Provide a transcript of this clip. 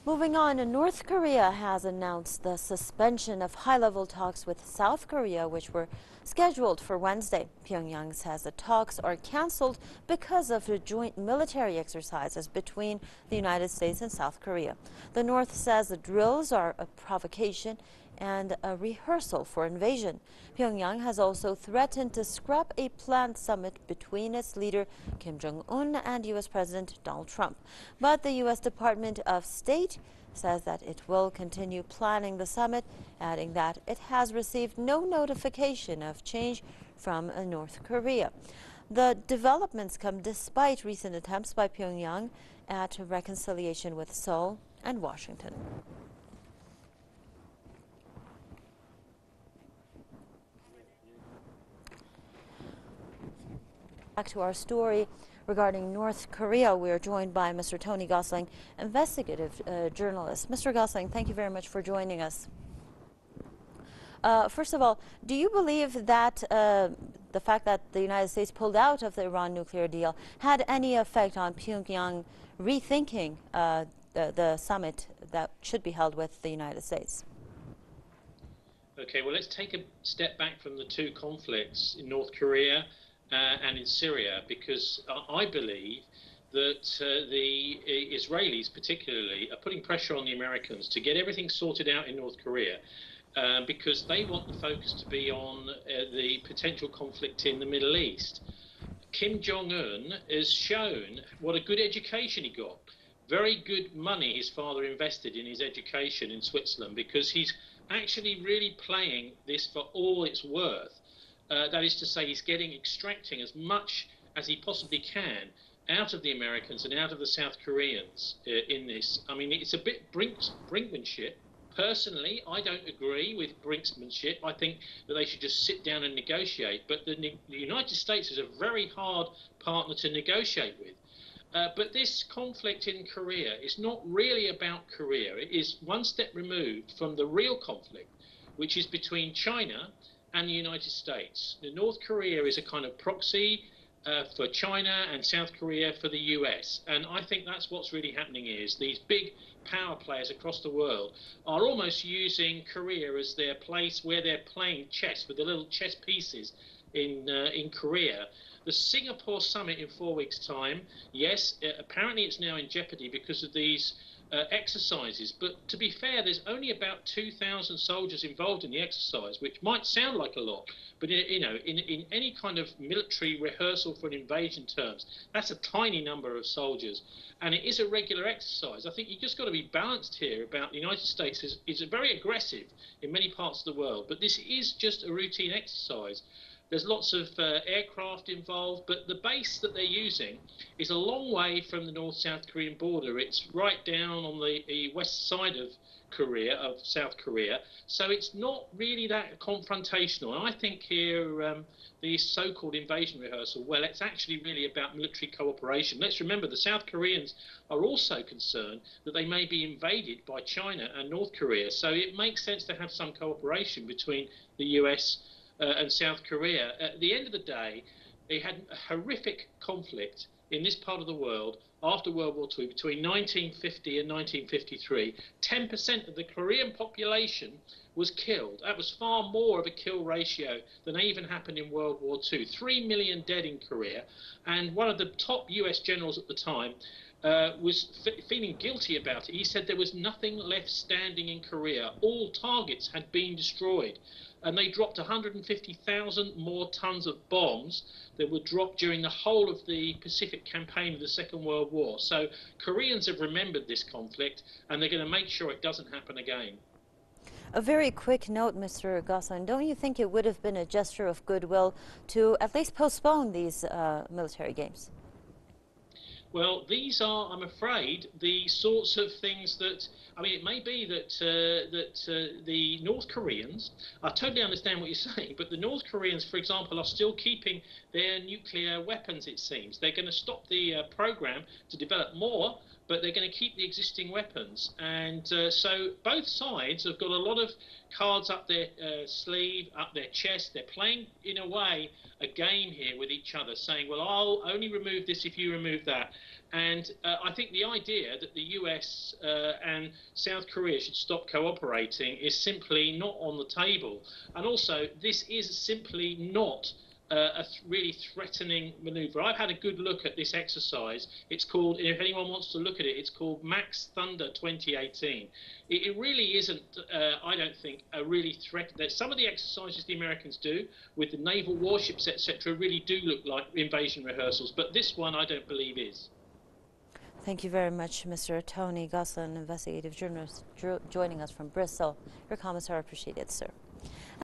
Moving on, North Korea has announced the suspension of high-level talks with South Korea, which were scheduled for Wednesday. Pyongyang says the talks are canceled because of the joint military exercises between the United States and South Korea. The North says the drills are a provocation and a rehearsal for invasion. Pyongyang has also threatened to scrap a planned summit between its leader Kim Jong-un and U.S. President Donald Trump. But the U.S. Department of State says that it will continue planning the summit, adding that it has received no notification of change from North Korea. The developments come despite recent attempts by Pyongyang at reconciliation with Seoul and Washington. Back to our story regarding North Korea, we are joined by Mr. Tony Gosling, investigative journalist. Mr. Gosling, thank you very much for joining us. First of all, do you believe that the fact that the United States pulled out of the Iran nuclear deal had any effect on Pyongyang rethinking the summit that should be held with the United States? Okay, well, let's take a step back from the two conflicts in North Korea and in Syria, because I believe that the Israelis particularly are putting pressure on the Americans to get everything sorted out in North Korea, because they want the focus to be on the potential conflict in the Middle East. Kim Jong-un has shown what a good education he got. Very good money his father invested in his education in Switzerland, because he's actually really playing this for all it's worth. That is to say, he's extracting as much as he possibly can out of the Americans and out of the South Koreans in this. I mean, it's a bit brinkmanship. Personally, I don't agree with brinksmanship. I think that they should just sit down and negotiate. But the United States is a very hard partner to negotiate with. But this conflict in Korea is not really about Korea. It is one step removed from the real conflict, which is between China and the United States. North Korea is a kind of proxy for China and South Korea for the US. And I think that's what's really happening is these big power players across the world are almost using Korea as their place where they're playing chess with the little chess pieces in Korea. The Singapore summit in 4 weeks' time, yes, apparently it's now in jeopardy because of these exercises, but to be fair, there's only about 2,000 soldiers involved in the exercise, which might sound like a lot, but in any kind of military rehearsal for an invasion terms, that's a tiny number of soldiers, and it is a regular exercise. I think you just got to be balanced here about the United States is very aggressive in many parts of the world, but this is just a routine exercise. There's lots of aircraft involved, but the base that they're using is a long way from the North-South Korean border. It's right down on the west side of South Korea. So it's not really that confrontational. And I think here the so-called invasion rehearsal, well, it's actually really about military cooperation. Let's remember the South Koreans are also concerned that they may be invaded by China and North Korea. So it makes sense to have some cooperation between the US and South Korea. At the end of the day, they had a horrific conflict in this part of the world after World War II between 1950 and 1953. 10% of the Korean population was killed. That was far more of a kill ratio than even happened in World War II. 3 million dead in Korea, and one of the top US generals at the time was feeling guilty about it. He said there was nothing left standing in Korea. All targets had been destroyed. And they dropped 150,000 more tons of bombs that were dropped during the whole of the Pacific campaign of the Second World War. So Koreans have remembered this conflict, and they're going to make sure it doesn't happen again. A very quick note, Mr. Gosling. Don't you think it would have been a gesture of goodwill to at least postpone these military games? Well, these are, I'm afraid, the sorts of things that, I mean, it may be that the North Koreans, I totally understand what you're saying, but the North Koreans, for example, are still keeping their nuclear weapons, it seems. They're going to stop the program to develop more, but they're going to keep the existing weapons. And so both sides have got a lot of cards up their sleeve, up their chest. They're playing, in a way, a game here with each other, saying, well, I'll only remove this if you remove that. And I think the idea that the US and South Korea should stop cooperating is simply not on the table. And also, this is simply not a really threatening maneuver. I've had a good look at this exercise. It's called, if anyone wants to look at it, it's called Max Thunder 2018. It really isn't, I don't think, a really threat. That some of the exercises the Americans do with the naval warships, etc., really do look like invasion rehearsals. But this one, I don't believe is. Thank you very much, Mr. Tony Gosselin, investigative journalist, joining us from Bristol. Your comments are appreciated, sir.